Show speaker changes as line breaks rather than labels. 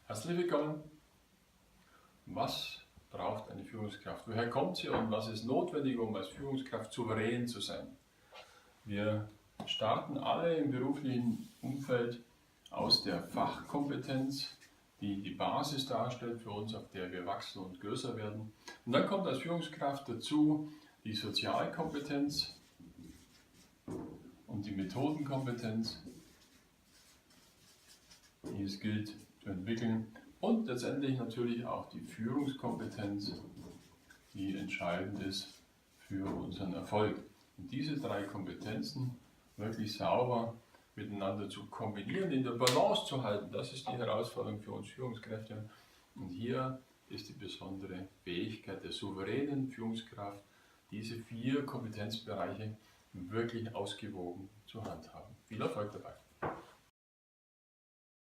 Herzlich willkommen. Was braucht eine Führungskraft? Woher kommt sie und was ist notwendig, um als Führungskraft souverän zu sein? Wir starten alle im beruflichen Umfeld aus der Fachkompetenz, die die Basis darstellt für uns, auf der wir wachsen und größer werden. Und dann kommt als Führungskraft dazu die Sozialkompetenz und die Methodenkompetenz, die es gilt zu entwickeln. Und letztendlich natürlich auch die Führungskompetenz, die entscheidend ist für unseren Erfolg. Und diese drei Kompetenzen wirklich sauber miteinander zu kombinieren, in der Balance zu halten, das ist die Herausforderung für uns Führungskräfte. Und hier ist die besondere Fähigkeit der souveränen Führungskraft, diese 4 Kompetenzbereiche wirklich ausgewogen zu handhaben. Viel Erfolg dabei!